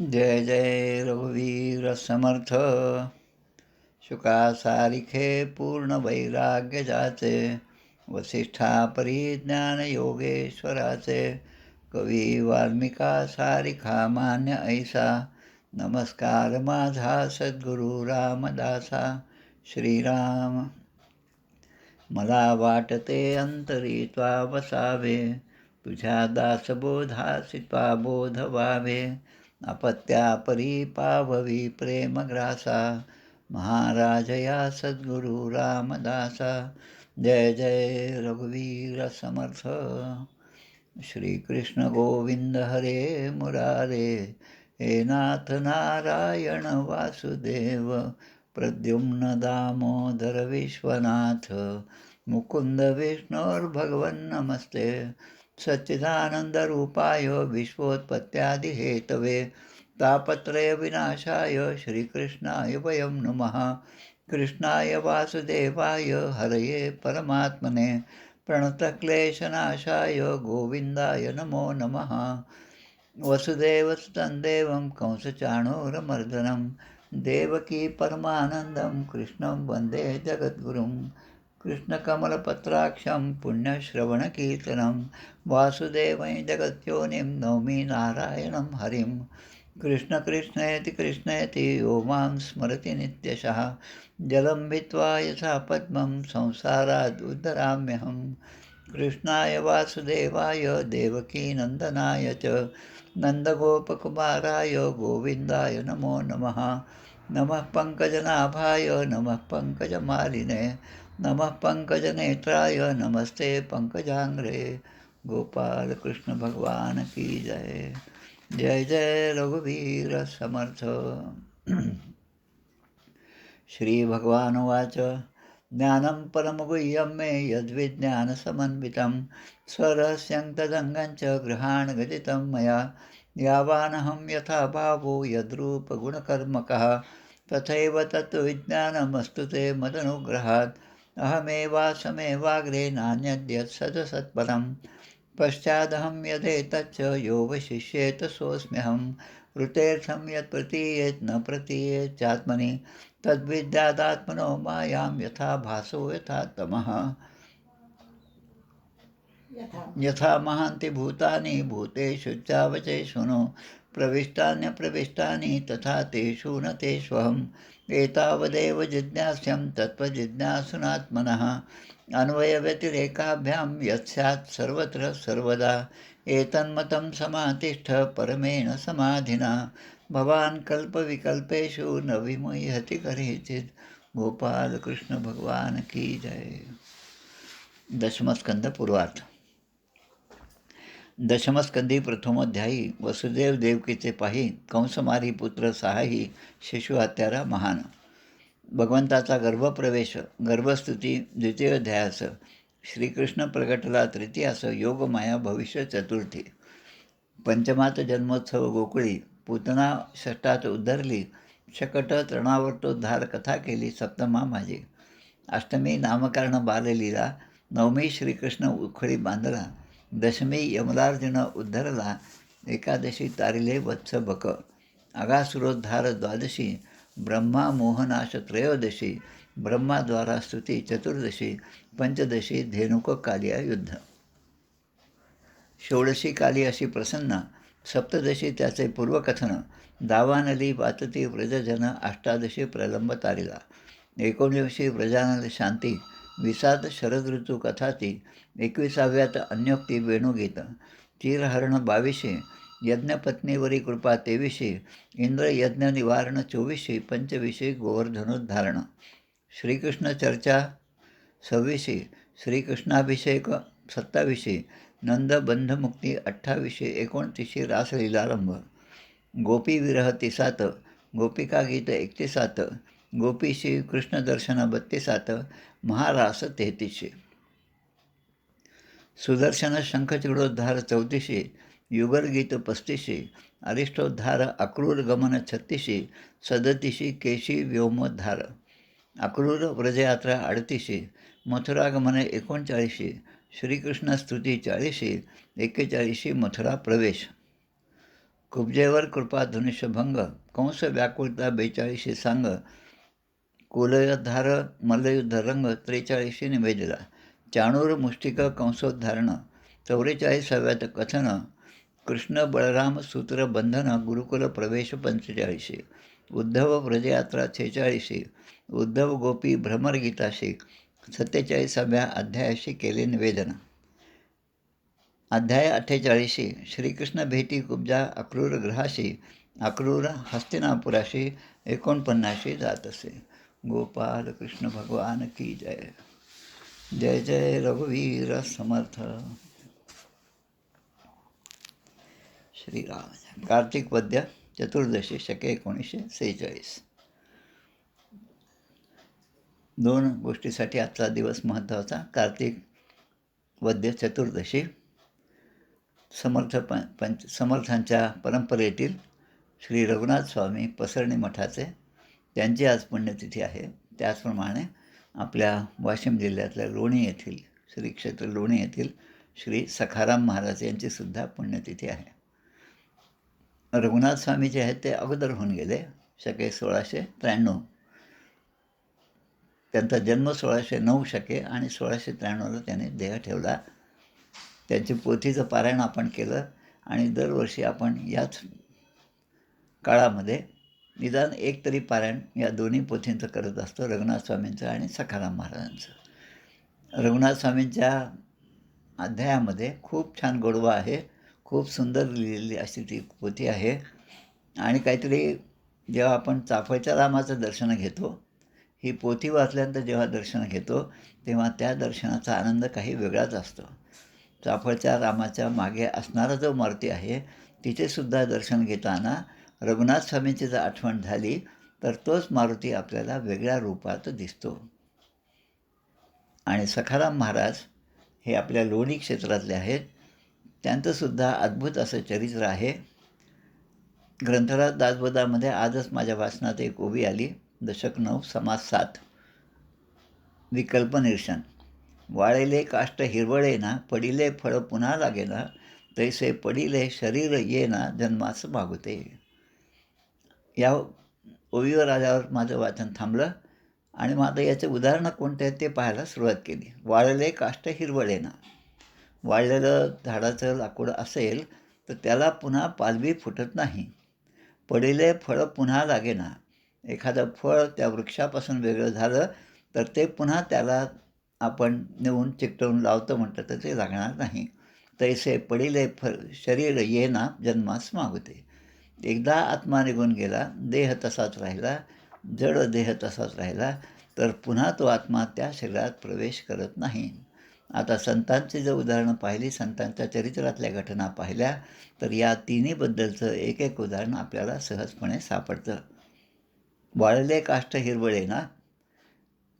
जय जय रघुवीर समर्थ. शुका सारिखे पूर्ण वैराग्य जाचे, वसिष्ठा परिज्ञान योगेश्वराचे. कवी वाल्मिका सारिखा मान्य ऐसा, नमस्कार माझा सद्गुरु रामदासा. श्रीराम. मला वाटते अंतरी त्वा वसावे, तुझ्या दासबोधासी त्वा बोध व्हावे. अपत्यापरी पाववी प्रेमग्रासा, महाराज या सद्गुरु रामदासा. जय जय रघुवीर समर्थ. श्रीकृष्ण गोविंद हरे मुरारे, हे नाथ नारायण वासुदेव. प्रद्युम्न दामोदर विश्वनाथ, मुकुंद विष्णुर्भगवन् नमस्ते. सच्चिदानन्दरूपाय विश्वोत्पत्त्यादिहेतवे, तापत्रय विनाशाय श्रीकृष्णाय वयं नमः. कृष्णाय वासुदेवाय हरये परमात्मने, प्रणतक्लेशनाशाय गोविन्दाय नमो नमः. वसुदेवसुतं देवं कंसचाणूरमर्दनं, देवकी परमानन्दं कृष्णं वन्दे जगद्गुरुं. कृष्णकमलपत्राक्षं पुण्यश्रवणकीर्तनं, वासुदेवं जगद्योनिं नौमि नारायणं हरिं. कृष्ण कृष्णेति कृष्णेति यो मां स्मरति नित्यशः, जलं भित्त्वा यथा पद्मं संसाराद् उद्धराम्यहं. कृष्णाय वासुदेवाय देवकीनन्दनाय च, नन्दगोपकुमाराय गोविन्दाय नमो नमः. नमः पङ्कजनाभाय नमः पङ्कजमालिने, नमः पङ्कजनेत्राय नमस्ते पङ्कजाङ्घ्रे. गोपाल कृष्ण भगवान की जय. जय जय रघुवीर समर्थ. श्रीभगवानुवाच. ज्ञानं परमगुह्यं मे यद्विज्ञानसमन्वितं, स्वरहस्यं तदङ्गं च गृहाण गदितं मया. यावानहं यथा भावो यद्रूपगुणकर्मकः, तथैव तत्त्वविज्ञानमस्तु ते मदनुग्रहात्. अहमेवासमेवाग्रे नान्यद्यत् सदसत्परं, पश्चादहं यदेतच्च यो वशिष्येत सोऽस्म्यहं. ऋतेर्थं यत् प्रतीयेत् न प्रतीयेत् चात्मनि, तद्विद्यादात्मनो मायां यथा भासो यथा तमः. यथा महान्ति भूतानि भूतेषु चावचेषु नो, प्रविष्टान्यप्रविष्टानि तथा तेषु न तेष्वहम्. एतावदेव जिज्ञास्यं तत्त्वजिज्ञासुनात्मनः, अन्वयव्यतिरेकाभ्यां यत् स्यात् सर्वत्र सर्वदा. एतन्मतं समातिष्ठ परमेण समाधिना, भवान् कल्पविकल्पेषु न विमुह्यति कदाचित्. गोपाल कृष्ण भगवान की जय. दशमस्कंद पूर्वार्थ. दशमस्कंदी प्रथमोध्यायी. वसुदेव देवकीचे पाही, कंसमारी पुत्र सहाही, शिशु हत्यारा महान. भगवंताचा गर्भप्रवेश, गर्भस्तुती द्वितीय अध्यायास. श्रीकृष्ण प्रगटला तृतीयास. योगमाया भविष्य चतुर्थी. पंचमात जन्मोत्सव गोकुळी. पूतना षष्टात उद्धरली. शकट तृणावर्तोद्धार कथा केली सप्तमा माझी. अष्टमी नामकरण बाललीला. नवमी श्रीकृष्ण उखळी बांधला. दशमी यमलार्जुन उद्धरला. एकादशी तारिले वत्स बक. अगासुरोद्धार द्वादशी. ब्रह्मा मोहनाश त्रयोदशी. ब्रह्माद्वारा स्तुती चतुर्दशी. पंचदशी धेनुक कालिया युद्ध. षोडशी काली अशी प्रसन्न. सप्तदशी त्याचे पूर्वकथन. दावानली वातती व्रजजन. अष्टादशी प्रलंब तारिला. 19वी व्रजानल शांती. 20 शरद ऋतू कथाती. 21व्यात अन्योक्ती वेणुगीत. चिरहरण 22. यज्ञपत्नीवरी कृपा 23. इंद्र यज्ञ निवारण 24. 25 गोवर्धनोद्धारण. श्रीकृष्ण चर्चा 26. श्रीकृष्णाभिषेक 27. नंद बंधमुक्ती 28. 29 रासलीलारंभ. गोपी विरह 30. गोपिका गीत 31. गोपीशी कृष्णदर्शन 32. महारास 33. सुदर्शन शंखचिडोद्धार 34. युगलगीत 35. अरिष्टोद्धार अक्रूरगमन 36. 37 केशी व्योमोद्धार. अक्रूर व्रजयात्रा 38. मथुरागमन 39. श्रीकृष्ण स्तुती 40. 41 मथुरा प्रवेश. कुब्जेवर कृपा धनुष्यभंग, कंस व्याकुळता 42 सांग, कुलधार मल्लयुद्ध रंग 43 निवेदिला, चाणूर मुष्टिक कंसोद्धारण 44व्यात कथन, कृष्ण बळराम सूत्र बंधन गुरुकुल प्रवेश 45, उद्धव व्रजयात्रा 46, उद्धव गोपी भ्रमरगीताशी 47व्या अध्यायाशी केले निवेदन. अध्याय 48 श्रीकृष्ण भेटी कुब्जा अक्रूर ग्रहाशी, अक्रूर हस्तिनापुराशी 49 जात असे. गोपाल कृष्ण भगवान की जय. जय जय रघुवीर समर्थ. श्रीराम. कार्तिक पद्य चतुर्दशी शके 1946. दोन गोष्टीसाठी आजचा दिवस महत्त्वाचा. कार्तिक वद्य चतुर्दशी समर्थांच्या परंपरेतील श्री रघुनाथ स्वामी पसरणी मठाचे त्यांची आज पुण्यतिथी आहे. त्याचप्रमाणे आपल्या वाशिम जिल्ह्यातल्या लोणी येथील श्री क्षेत्र लोणी येथील श्री सखाराम महाराज यांचीसुद्धा पुण्यतिथी आहे. रघुनाथ स्वामी जे आहेत ते अगोदर होऊन गेले, शके 1693. त्यांचा जन्म 1609 शके आणि 1693ला त्याने देह ठेवला. त्यांची पोथीचं पारायण आपण केलं आणि दरवर्षी आपण याच काळामध्ये निदान एक तरी पारायण या दोन्ही पोथींचं करत असतो, रघुनाथ स्वामींचं आणि सखाराम महाराजांचं. रघुनाथ स्वामींच्या अध्यायामध्ये खूप छान गोडवा आहे, खूप सुंदर लिहिलेली अशी ती पोथी आहे. आणि काहीतरी जेव्हा आपण चाफळच्या रामाचं दर्शन घेतो, ही पोथी वाचल्यानंतर जेव्हा दर्शन घेतो तेव्हा त्या दर्शनाचा आनंद काही वेगळाच असतो. चाफळच्या रामाच्या मागे असणारा जो मूर्ती आहे तिचेसुद्धा दर्शन घेताना रघुनाथ स्वामींची जर आठवण झाली तर तोच मारुती आपल्याला वेगळ्या रूपात दिसतो. आणि सखाराम महाराज हे आपल्या लोणी क्षेत्रातले आहेत. त्यांचंसुद्धा अद्भुत असं चरित्र आहे. ग्रंथराज दासबोधामध्ये आजच माझ्या वाचनात एक ओवी आली. दशक 9 समास 7 विकल्प निरसन. वाळेले काष्ट हिरवळेना, पडिले फळ पुन्हा लागेना, तैसे पडिले शरीर येना, जन्मास मागुते. या ओवीवर आल्यावर माझं वाचन थांबलं आणि मग आता याचे उदाहरणं कोणते आहेत ते पाहायला सुरुवात केली. वाळले काष्ट हिरवळेना. वाळलेलं झाडाचं लाकूड असेल तर त्याला पुन्हा पालवी फुटत नाही. पडिले फळ पुन्हा लागेना. एखादं फळ त्या वृक्षापासून वेगळं झालं तर ते पुन्हा त्याला आपण नेऊन चिकटवून लावतो म्हटलं तर ते लागणार नाही. तैसे पडिले शरीर येना, जन्मास मागुते. एकदा आत्मा निघून गेला, देह तसाच राहिला, जड देह तसाच राहिला, तर पुन्हा तो आत्मा त्या शरीरात प्रवेश करत नाही. आता संतांची जर उदाहरणं पाहिली, संतांच्या चरित्रातल्या घटना पाहिल्या तर या तिन्हीबद्दलचं एक एक उदाहरण आपल्याला सहजपणे सापडतं. वाळले काष्ट हिरवळेना.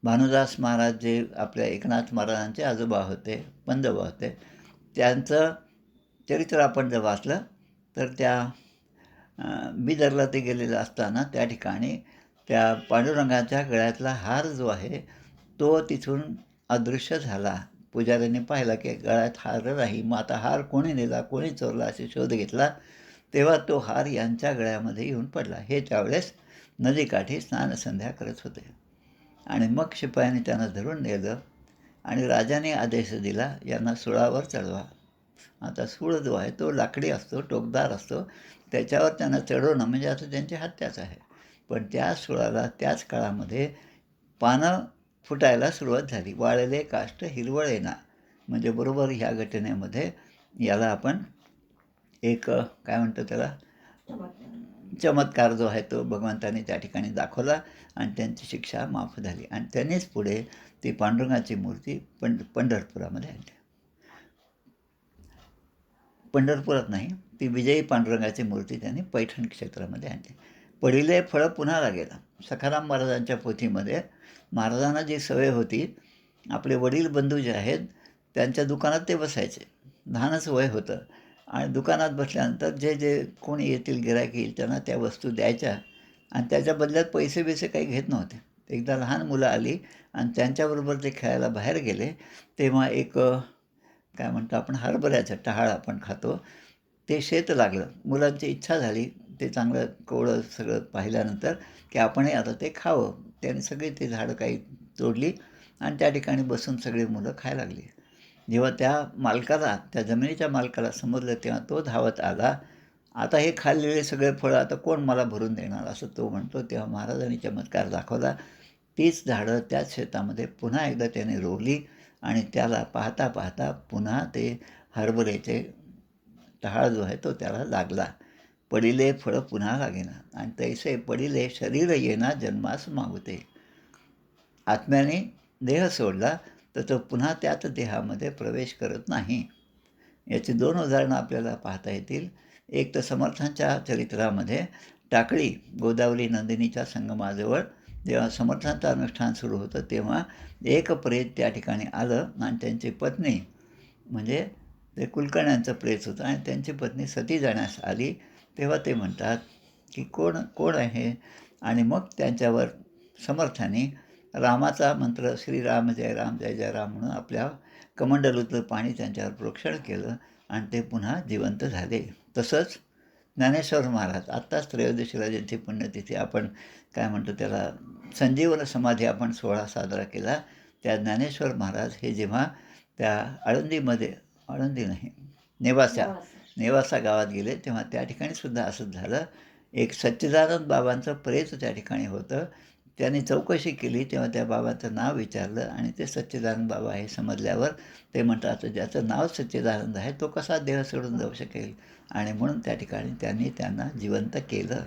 भानुदास महाराज जे आपल्या एकनाथ महाराजांचे आजोबा होते, पंजोबा होते, त्यांचं चरित्र आपण जर वाचलं तर त्या बिदरला ते गेलेलं असताना त्या ठिकाणी त्या पांडुरंगाच्या गळ्यातला हार जो आहे तो तिथून अदृश्य झाला. पुजाऱ्याने पाहिला की गळ्यात हार नाही. मग आता हार कोणी नेला, कोणी चोरला असे शोध घेतला. तेव्हा तो हार यांच्या गळ्यामध्ये येऊन पडला. हे त्यावेळेस नदीकाठी स्नानसंध्या करत होते. आणि मग शिपायाने त्यांना धरून नेलं आणि राजाने आदेश दिला, यांना सुळावर चढवा. आता सूळ जो आहे तो लाकडी असतो, टोकदार असतो, त्याच्यावर त्यांना चढवणं म्हणजे आता त्यांची हत्याच आहे. पण त्या सुळाला त्याच काळामध्ये पानं फुटायला सुरुवात झाली. वाळले काष्ट हिरवळेना म्हणजे बरोबर ह्या घटनेमध्ये याला आपण एक काय म्हणतो त्याला चमत्कार जो आहे तो भगवंताने त्या ठिकाणी दाखवला आणि त्यांची शिक्षा माफ झाली. आणि त्यांनीच पुढे ती पांडुरंगाची मूर्ती पंढरपुरामध्ये आणली. पंढरपुरात नाही, ती विजयी पांडुरंगाची मूर्ती त्यांनी पैठण क्षेत्रामध्ये आणली. पडिले फळ पुन्हा लागेला. सखाराम महाराजांच्या पोथीमध्ये महाराजांना जी सवय होती, आपले वडील बंधू जे आहेत त्यांच्या दुकानात ते बसायचे. लहानच वय होतं आणि दुकानात बसल्यानंतर जे जे कोणी येतील, गिऱ्हाईक येईल, त्यांना त्या वस्तू द्यायच्या आणि त्याच्या बदल्यात पैसे बिसे काही घेत नव्हते. एकदा लहान मुलं आली आणि त्यांच्याबरोबर ते खेळायला बाहेर गेले तेव्हा एक काय म्हणतो आपण हरभऱ्याचं टहाळ आपण खातो, ते शेत लागलं. मुलांची इच्छा झाली, ते चांगलं कोवळं सगळं पाहिल्यानंतर, की आपणही आता ते खावं. त्याने सगळी ती झाडं काही तोडली आणि त्या ठिकाणी बसून सगळी मुलं खायला लागली. जेव्हा त्या मालकाला, त्या जमिनीच्या मालकाला समजलं, तेव्हा तो धावत आला. आता हे खाल्लेले सगळे फळं आता कोण मला भरून देणार, असं तो म्हणतो. तेव्हा महाराजांनी चमत्कार दाखवला. तीच झाडं त्याच शेतामध्ये पुन्हा एकदा त्याने रोवली आणि त्याला पाहता पाहता पुन्हा ते हरभऱ्याचे टहाळ जो आहे तो त्याला लागला. पडिले फळं पुन्हा लागेना आणि तैसे पडिले शरीर येना जन्मास मागुते. आत्म्याने देह सोडला तर तो पुन्हा त्याच देहामध्ये प्रवेश करत नाही. याची 2 उदाहरणं आपल्याला पाहता येतील. एक तर समर्थांच्या चरित्रामध्ये टाकळी गोदावरी नंदिनीच्या संगमाजवळ जेव्हा समर्थांचं अनुष्ठान सुरू होतं, तेव्हा एक प्रेत त्या ठिकाणी आलं आणि त्यांची पत्नी, म्हणजे ते कुलकर्ण्यांचं प्रेत होतं आणि त्यांची पत्नी सती जाण्यास आली. तेव्हा ते म्हणतात, की कोण कोण आहे? आणि मग त्यांच्यावर समर्थांनी रामाचा मंत्र श्रीराम जय राम जय जय राम म्हणून आपल्या कमंडलूतलं पाणी त्यांच्यावर प्रोक्षण केलं आणि ते पुन्हा जिवंत झाले. तसंच ज्ञानेश्वर महाराज, आत्ताच त्रयोदशीला ज्यांची पुण्यतिथी आपण काय म्हणतो त्याला, संजीवन समाधी आपण सोहळा साजरा केला. त्या ज्ञानेश्वर महाराज हे जेव्हा त्या आळंदीमध्ये, आळंदी नाही, नेवासा नेवासा गावात गेले, तेव्हा त्या ठिकाणी सुद्धा असंच झालं. एक सच्चिदानंद बाबांचं प्रेत त्या ठिकाणी होतं. त्यांनी चौकशी केली, तेव्हा त्या बाबांचं नाव विचारलं आणि ते सच्चिदानंद बाबा हे समजल्यावर ते म्हणतात, ज्याचं नाव सच्चिदानंद आहे तो कसा देह सोडून जाऊ शकेल? आणि म्हणून त्या ठिकाणी त्यांनी त्यांना जिवंत केलं.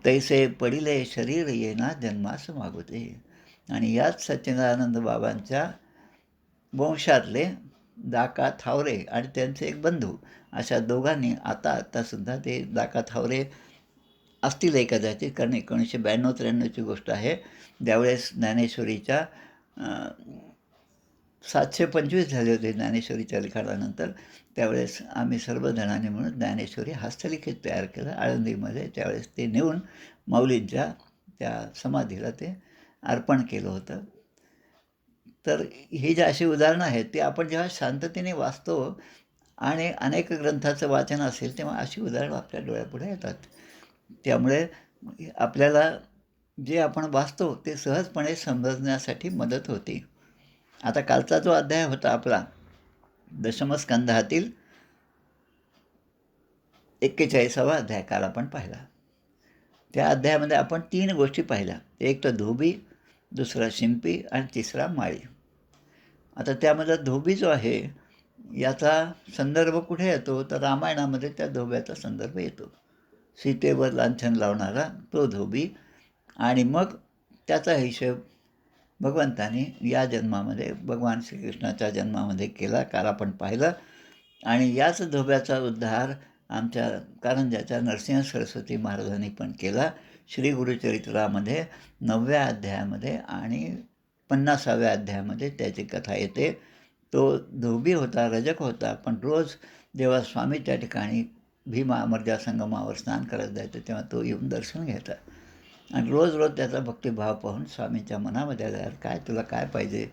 तैसे पडिले शरीर येना जन्मास मागुते. आणि याच सच्चिदानंद बाबांच्या वंशातले दाका थावरे आणि त्यांचे एक बंधू, अशा दोघांनी आत्तासुद्धा ते दाका थावरे असतील कदाचित, कारण 1992-93ची गोष्ट आहे. त्यावेळेस ज्ञानेश्वरीच्या 725 झाले होते ज्ञानेश्वरीच्या लिखाणानंतर. त्यावेळेस आम्ही सर्वजणांनी म्हणून ज्ञानेश्वरी हस्तलिखित तयार केलं आळंदीमध्ये. त्यावेळेस ते नेऊन माऊलींच्या त्या समाधीला ते अर्पण केलं होतं. तर ही जी अशी उदाहरणं आहेत, ती आपण जेव्हा शांततेने वाचतो आणि अनेक ग्रंथाचं वाचन असेल, तेव्हा अशी उदाहरणं आपल्या डोळ्यापुढे येतात. त्यामुळे आपल्याला जे आपण वाचतो ते सहजपणे समजण्यासाठी मदत होती. आता कालचा जो अध्याय होता आपला दशमस्कंधातील 41वा अध्याय काल आपण पाहिला. त्या अध्यायामध्ये आपण 3 गोष्टी पाहिल्या. एक तर धोबी, दुसरा शिंपी आणि तिसरा माळी. आता त्यामधला धोबी जो आहे, याचा संदर्भ कुठे येतो? तर रामायणामध्ये त्या धोब्याचा संदर्भ येतो. सीतेवर लांछन लावणारा तो धोबी. आणि मग त्याचा हिशोब भगवंताने या जन्मामध्ये, भगवान श्रीकृष्णाच्या जन्मामध्ये केला, काल आपण पाहिलं. आणि याच धोब्याचा उद्धार आमच्या कारंजाच्या नरसिंह सरस्वती महाराजांनी पण केला. श्री गुरुचरित्रामध्ये 9व्या अध्यायामध्ये आणि 50व्या अध्यायामध्ये त्याची कथा येते. तो धोबी होता, रजक होता, पण रोज जेव्हा स्वामी त्या ठिकाणी भीमा अमरजा संगमावर स्नान करायला जायचं, तेव्हा तो येऊन दर्शन घ्यायचा. आणि रोज रोज त्याचा भक्तिभाव पाहून स्वामींच्या मनामध्ये आल्यावर, काय तुला काय पाहिजे?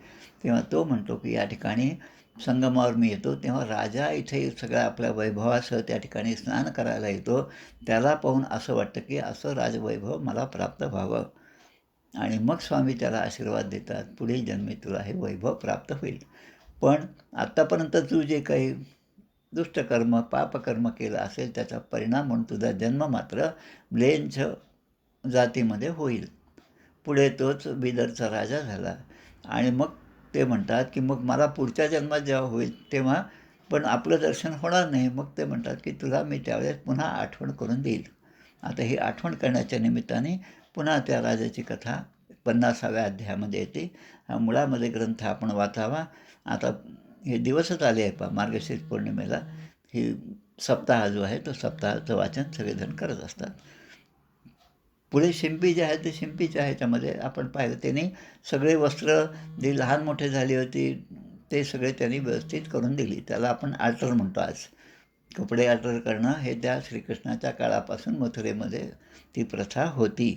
तेव्हा तो म्हणतो की या ठिकाणी संगमावर मी येतो, तेव्हा राजा इथे सगळ्या आपल्या वैभवासह त्या ठिकाणी स्नान करायला येतो. त्याला पाहून असं वाटतं की असं राजवैभव मला प्राप्त व्हावं. आणि मग स्वामी त्याला आशीर्वाद देतात, पुढील जन्मी तुला हे वैभव प्राप्त होईल. पण आत्तापर्यंत तू जे काही दुष्टकर्म, पापकर्म केलं असेल, त्याचा परिणाम म्हणून तुझा जन्म मात्र म्लेच्छ जातीमध्ये होईल. पुढे तोच बिदरचा राजा झाला. आणि मग ते म्हणतात की मग मला पुढच्या जन्मात जेव्हा होईल तेव्हा पण आपलं दर्शन होणार नाही. मग ते म्हणतात की तुला मी त्यावेळेस पुन्हा आठवण करून देईल. आता ही आठवण करण्याच्या निमित्ताने पुन्हा त्या राजाची कथा 50व्या अध्यायामध्ये येते. हा मुळामध्ये ग्रंथ आपण वाचावा. आता हे दिवसच आले आहे पहा, मार्गशीर्ष पौर्णिमेला ही सप्ताह जो आहे तो सप्ताहाचं वाचन सगळेजण करत असतात. पुढे शिंपी जे आहे ते शिंपीच्या ह्याच्यामध्ये आपण पाहिलं, त्यांनी सगळे वस्त्र जी लहान मोठे झाली होती ते सगळे त्यांनी व्यवस्थित करून दिली. त्याला आपण आल्टर म्हणतो आज. कपडे आल्टर करणं हे त्या श्रीकृष्णाच्या काळापासून मथुरेमध्ये ती प्रथा होती.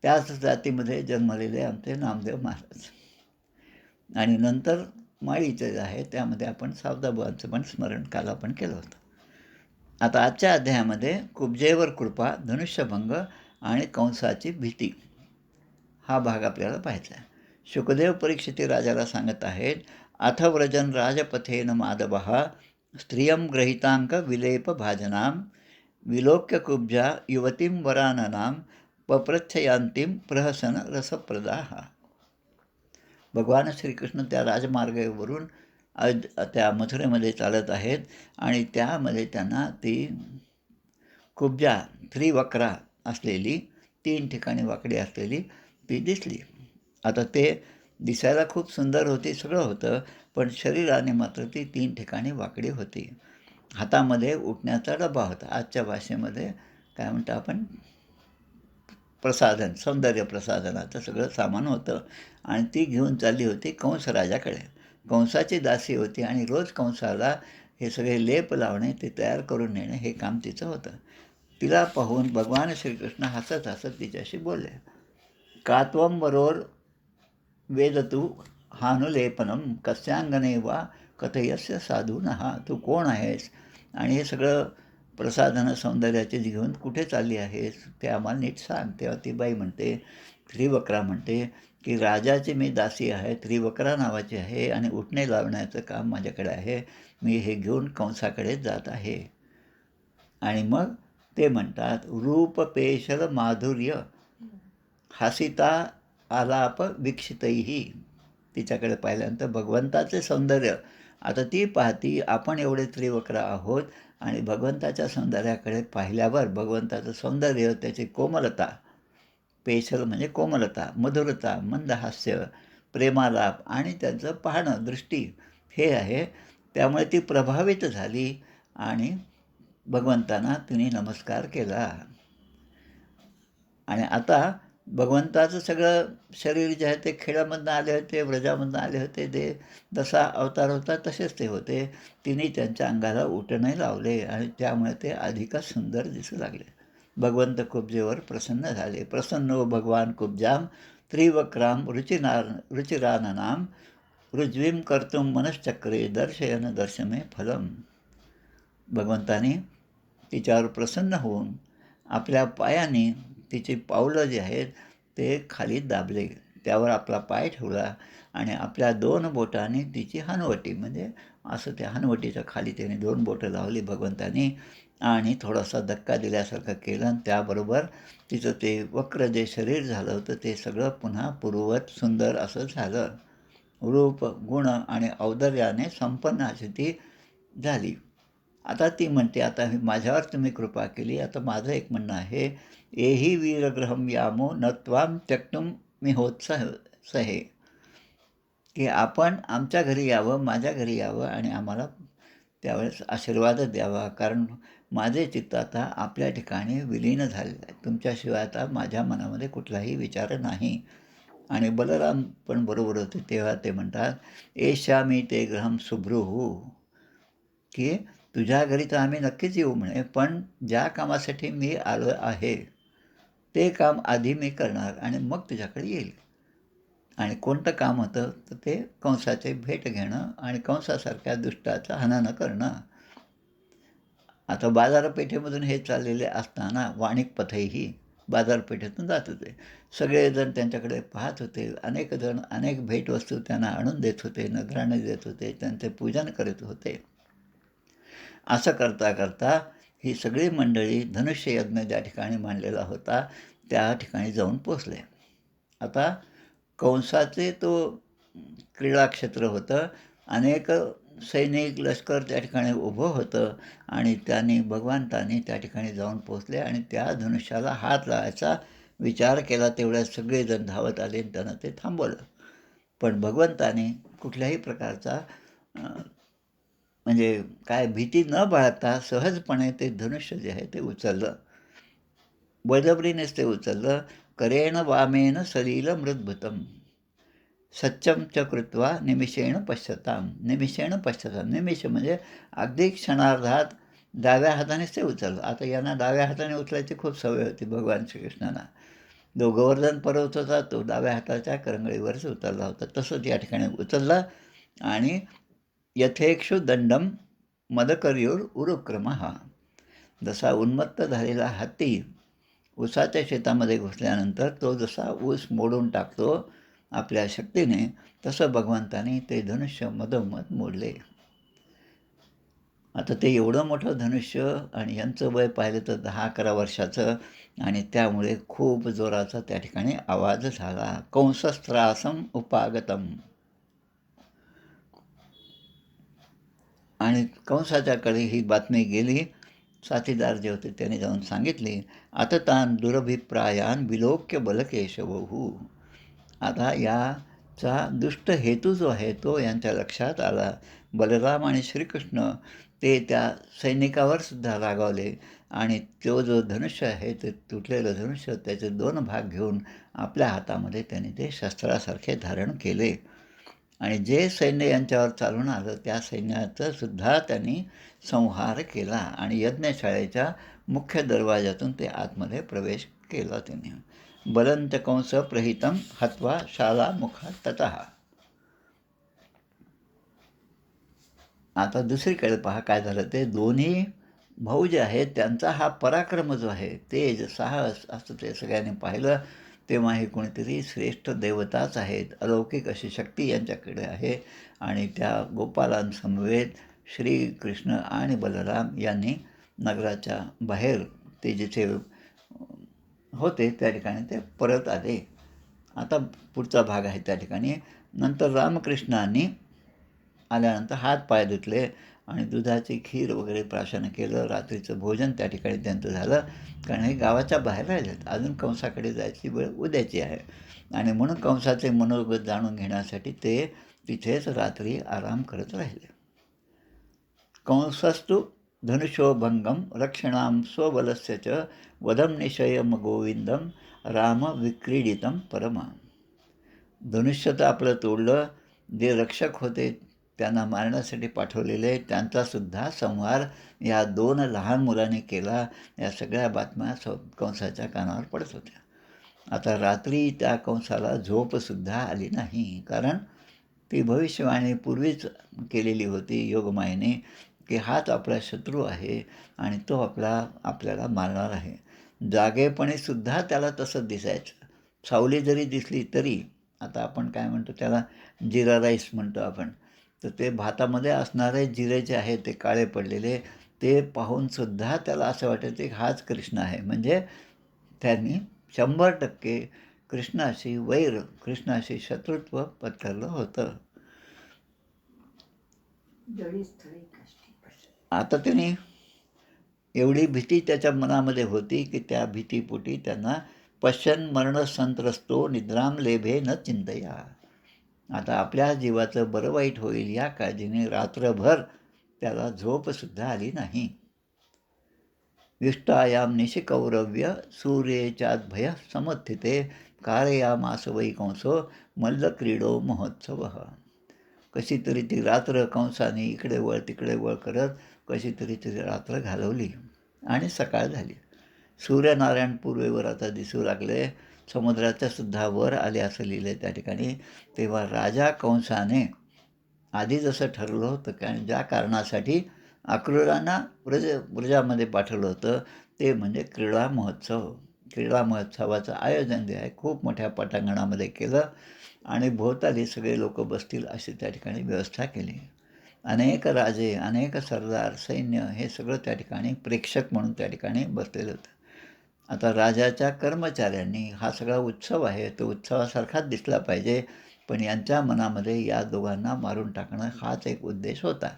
त्याच जातीमध्ये जन्मलेले आमचे नामदेव महाराज. आणि नंतर माळीचं जे आहे त्यामध्ये आपण सावदाबुवांचं पण स्मरण काल आपण केलं होतं. आता आजच्या अध्यायामध्ये कुब्जेवर कृपा, धनुष्यभंग आणि कंसाची भीती हा भाग आपल्याला पाहायचा आहे. शुकदेव परीक्षिती राजाला सांगत आहेत, अथ व्रजन राजपथेन माधवः स्त्रियं ग्रहितांक विलेप भाजनां विलोक्य कुब्जा युवतीं वराननां पप्रच्छयांतीं प्रहसन रसप्रदाः. भगवान श्रीकृष्ण त्या राजमार्गावरून त्या मथुरेमध्ये चालत आहेत आणि त्यामध्ये त्यांना ती कुब्जा त्रिवक्रा असलेली 3 ठिकाणी वाकडी असलेली ती दिसली. आता ते दिसायला खूप सुंदर होती, सगळं होतं, पण शरीराने मात्र ती 3 ठिकाणी वाकडी होती. हातामध्ये उठण्याचा डबा होता. आजच्या भाषेमध्ये काय म्हणतो आपण, प्रसाधन, सौंदर्य प्रसाधनाचं सगळं सामान होतं आणि ती घेऊन चालली होती कंस राजाकडे. कंसाची दासी होती आणि रोज कंसाला हे सगळे लेप लावणे, ते तयार करून नेणे हे काम तिचं होतं. तिला पाहून भगवान श्रीकृष्ण हसत हसत तिच्याशी बोलले, का त्वं वरोर वेदतू हानुलेपनम कस्यांगने वा कथयस्य साधूनः. तू कोण आहेस आणि हे सगळं प्रसाधनं सौंदर्याचे घेऊन कुठे चालली आहेस ते आम्हाला नीट सांग. तेव्हा ती बाई म्हणते, त्रिवक्रा म्हणते की राजाची मी दासी आहे, त्रिवक्रा नावाची आहे आणि उठणे लावण्याचं काम माझ्याकडे आहे. मी हे घेऊन कंसाकडे जात आहे. आणि मग ते म्हणतात, रूप पेशल माधुर्य हसिता आलाप वीक्षितही. तिच्याकडे पाहिल्यानंतर भगवंताचे सौंदर्य आता ती पाहती, आपण एवढे त्रिवक्र आहोत आणि भगवंताच्या सौंदर्याकडे पाहिल्यावर भगवंताचं सौंदर्य, त्याची कोमलता, पेशल म्हणजे कोमलता, मधुरता, मंद हास्य, प्रेमालाप आणि त्यांचं पाहणं, दृष्टी हे आहे. त्यामुळे ती प्रभावित झाली आणि भगवंतांना तिने नमस्कार केला. आणि आता भगवंताचं सगळं शरीर जे आहे ते खेळामधनं आले होते, व्रजामधनं आले होते, ते जसा अवतार होता तसेच ते होते. तिने त्यांच्या अंगाला उटणे लावले आणि त्यामुळे ते अधिकच सुंदर दिसू लागले. भगवंत कुब्जेवर प्रसन्न झाले. प्रसन्नो भगवान कुब्जाम त्रिवक्राम रुचिराननाम रुज्वीम कर्तुं मनश्चक्रे दर्शयन दर्शमे फलम. भगवंताने तिच्यावर प्रसन्न होऊन आपल्या पायाने तिची पावलं जी आहेत ते खाली दाबले, त्यावर आपला पाय ठेवला आणि आपल्या 2 बोटांनी तिची हनवटी, म्हणजे असं त्या हनवटीच्या खाली त्याने 2 बोटं लावली भगवंतानी आणि थोडासा धक्का दिल्यासारखं केलं आणि त्याबरोबर तिचं ते वक्र जे शरीर झालं होतं ते सगळं पुन्हा पूर्ववत सुंदर असं झालं. रूप, गुण आणि औदार्याने संपन्न अशी ती झाली. आता ती म्हणते, आता माझ्यावर तुम्ही कृपा केली, आता माझं एक म्हणणं आहे, एही वीरग्रहम यामो न त्वां त्यक्तुम सहे, की आपण आमच्या घरी यावं, माझ्या घरी यावं आणि आम्हाला त्यावेळेस आशीर्वाद द्यावा, कारण माझे चित्त आता आपल्या ठिकाणी विलीन झालेलं आहे. तुमच्याशिवाय आता माझ्या मनामध्ये कुठलाही विचार नाही. आणि बलराम पण बरोबर होते. तेव्हा ते म्हणतात, एष्यामी ते ग्रहम सुभ्रुः, की तुझ्या घरी तर आम्ही नक्कीच येऊ म्हणे, पण ज्या कामासाठी मी आलो आहे ते काम आधी मी करणार आणि मग तुझ्याकडे येईल. आणि कोणतं काम होतं तर ते कंसाचे भेट घेणं आणि कंसासारख्या दुष्टाचं हनन करणं. आता बाजारपेठेमधून हे चाललेले असताना वाणिक पथही बाजारपेठेतून जात होते. सगळेजण त्यांच्याकडे पाहत होते. अनेक जण अनेक भेटवस्तू त्यांना आणून देत होते, नजराणे देत होते, त्यांचे पूजन करत होते. असं करता करता ही सगळी मंडळी धनुष्ययज्ञ ज्या ठिकाणी मांडलेला होता त्या ठिकाणी जाऊन पोचले. आता कंसाचे तो क्रीडाक्षेत्र होतं. अनेक सैनिक लष्कर त्या ठिकाणी उभं होतं आणि भगवंतांनी त्या ठिकाणी जाऊन पोचले आणि त्या धनुष्याला हात लावायचा विचार केला. तेवढ्यात सगळेजण धावत आले आणि त्यानं ते थांबवलं. पण भगवंताने कुठल्याही प्रकारचा म्हणजे काय भीती न बाळगता सहजपणे ते धनुष्य जे आहे ते उचललं. बळजबरीनेच ते उचललं. करेण वामेन सलील मृद्भुतम सच्चम च कृत्वा निमिषेण पश्यताम. निमिष म्हणजे अगदी क्षणार्धात डाव्या हातानेच ते उचललं. आता यांना डाव्या हाताने उचलायची खूप सवय होती भगवान श्रीकृष्णांना. जो गोवर्धन पर्वत होता तो डाव्या हाताच्या करंगळीवरच उचलला होता. तसंच या ठिकाणी उचलला आणि यथेक्षु दंडम मदकर्युर उरुक्रमः. जसा उन्मत्त झालेला हत्ती ऊसाच्या शेतामध्ये घुसल्यानंतर तो जसा ऊस मोडून टाकतो आपल्या शक्तीने, तसं भगवंताने ते धनुष्य मधोमध मोडले. आता ते एवढं मोठं धनुष्य आणि यांचं वय पाहिलं तर 10-11 वर्षाचं, आणि त्यामुळे खूप जोराचा त्या ठिकाणी आवाज झाला. कंसस्त्रासम उपागतम. आणि कंसाच्याकडे ही बातमी गेली. साथीदार जे होते त्याने जाऊन सांगितले. आततान दुरभिप्रायान विलोक्य बलकेशवहू. आता याचा दुष्ट हेतू जो आहे तो यांच्या लक्षात आला. बलराम आणि श्रीकृष्ण ते त्या सैनिकावर सुद्धा रागावले आणि तो जो धनुष्य आहे ते तुटलेलं धनुष्य त्याचे 2 भाग घेऊन आपल्या हातामध्ये त्यांनी ते शस्त्रासारखे धारण केले. आणि जे सैन्य यांच्यावर चालून आलं त्या सैन्याचा सुद्धा त्यांनी संहार केला आणि यज्ञशाळेच्या मुख्य दरवाजातून ते आतमध्ये प्रवेश केला त्यांनी. बलंत कंस प्रहितम हत्वा शाला मुखा ततः. आता दुसरीकडे पहा काय झालं. ते दोन्ही भाऊ जे आहेत त्यांचा हा पराक्रम जो आहे, तेज, साहस असं ते सगळ्यांनी पाहिलं. तेव्हा हे कोणीतरी श्रेष्ठ देवताच आहेत, अलौकिक अशी शक्ती यांच्याकडे आहे. आणि त्या गोपालांसमवेत श्रीकृष्ण आणि बलराम यांनी नगराच्या बाहेर ते जिथे होते त्या ठिकाणी ते परत आले. आता पुढचा भाग आहे त्या ठिकाणी. नंतर रामकृष्णांनी आल्यानंतर हात पाय धुतले आणि दुधाची खीर वगैरे प्राशन केलं. रात्रीचं भोजन त्या ठिकाणी त्यांचं झालं, कारण हे गावाच्या बाहेर राहिलेत. अजून कंसाकडे जायची वेळ उद्याची आहे आणि म्हणून कंसाचे मनोगत जाणून घेण्यासाठी ते तिथेच रात्री आराम करत राहिले. कंसस्तु धनुषोभंगम रक्षणां स्वबलस्य च वधम निशयम गोविंदम राम विक्रीडितम परमा. धनुष्य तर आपलं तोडलं, जे रक्षक होते त्यांना मारण्यासाठी पाठवलेले त्यांचासुद्धा संहार या 2 लहान मुलांनी केला. या सगळ्या बातम्या कंसाच्या कानावर पडत होत्या. आता रात्री त्या कंसाला झोपसुद्धा आली नाही, कारण ती भविष्यवाणी पूर्वीच केलेली होती योगमायेने की हाच आपला शत्रू आहे आणि तो आपल्याला मारणार आहे. जागेपणीसुद्धा त्याला तसंच दिसायचं. सावली जरी दिसली तरी, आता आपण काय म्हणतो त्याला, जिरा राईस म्हणतो आपण, तर ते भातामध्ये असणारे जिरे जे आहेत ते काळे पडलेले, ते पाहूनसुद्धा त्याला असं वाटायचं की हाच कृष्ण आहे. म्हणजे त्यांनी 100% कृष्णाशी वैर, कृष्णाशी शत्रुत्व पत्करलं होतं. आता त्यांनी एवढी भीती त्याच्या मनामध्ये होती की त्या भीतीपोटी त्यांना पश्यन् मरणसंत्रस्तो निद्राम लेभे न चिंतया. आता आपल्या जीवाचं बरं वाईट होईल या काळजीने रात्रभर त्याला झोपसुद्धा आली नाही. युष्टायाम निशिकौरव्य सूर्येचाद्भय समत्थिते कारयामास वै कंसो मल्लक्रीडो महोत्सव. कशी तरी ती रात्र कंसाने इकडे वळ तिकडे वळ करत कशी तरी ती रात्र घालवली आणि सकाळ झाली. सूर्यनारायण पूर्वेवर आता दिसू लागले, समुद्राच्या सुद्धा वर आले असं लिहिलं त्या ठिकाणी. तेव्हा राजा कंसाने आधी जसं ठरवलं होतं, कारण ज्या कारणासाठी अक्रूरांना ब्रजामध्ये पाठवलं होतं ते म्हणजे क्रीडा महोत्सव. क्रीडा महोत्सवाचं आयोजन जे आहे खूप मोठ्या पटांगणामध्ये केलं आणि भोवताली सगळे लोक बसतील अशी त्या ठिकाणी व्यवस्था केली. अनेक राजे, अनेक सरदार, सैन्य हे सगळं त्या ठिकाणी प्रेक्षक म्हणून त्या ठिकाणी बसलेलं होतं. आता राजाच्या कर्मचाऱ्यांनी हा सगळा उत्सव आहे तो उत्सवासारखाच दिसला पाहिजे, पण यांच्या मनामध्ये या दोघांना मारून टाकणं हाच एक उद्देश होता.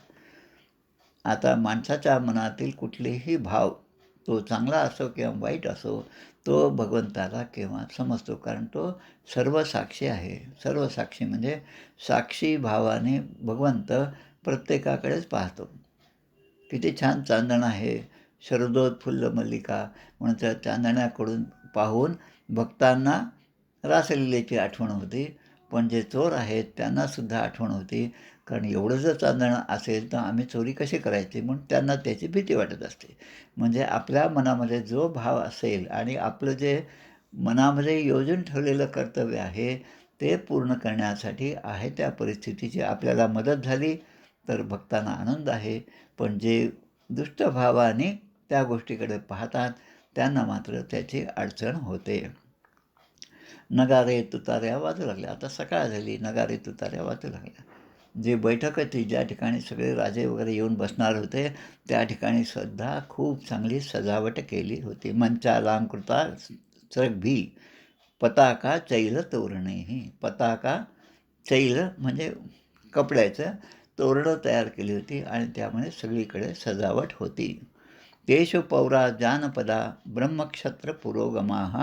आता माणसाच्या मनातील कुठलेही भाव, तो चांगला असो किंवा वाईट असो, तो भगवंताला केव्हा समजतो, कारण तो सर्वसाक्षी आहे. सर्वसाक्षी म्हणजे साक्षी भावाने भगवंत प्रत्येकाकडेच पाहतो. किती छान चांदणं आहे, शरदोत्फुल्ल मल्लिका म्हणून त्या चांदण्याकडून पाहून भक्तांना रासलीलेची आठवण होती, पण जे चोर आहेत त्यांनासुद्धा आठवण होती, कारण एवढं जर चांदणं असेल तर आम्ही चोरी कशी करायची म्हणून त्यांना त्याची भीती वाटत असते. म्हणजे आपल्या मनामध्ये जो भाव असेल आणि आपलं जे मनामध्ये योजून ठेवलेलं कर्तव्य आहे ते पूर्ण करण्यासाठी आहे त्या परिस्थितीची आपल्याला मदत झाली तर भक्तांना आनंद आहे. पण जे दुष्ट भावाने त्या गोष्टीकडे पाहतात, त्यांना मात्र त्याची अडचण होते. नगारे तुताऱ्या वाजू लागल्या. आता सकाळ झाली, नगारे तुताऱ्या वाजू लागल्या. जी बैठक होती, ज्या ठिकाणी सगळे राजे वगैरे येऊन बसणार होते, त्या ठिकाणी सुद्धा खूप चांगली सजावट केली होती. मंचालंकृता स्रग्भी पताका चैल तोरणेही. पताका चैल म्हणजे कपड्याचं तोरणं तयार केली होती आणि त्यामुळे सगळीकडे सजावट होती. तेषु पौरा जानपदा ब्रह्मक्षत्र पुरोगमाः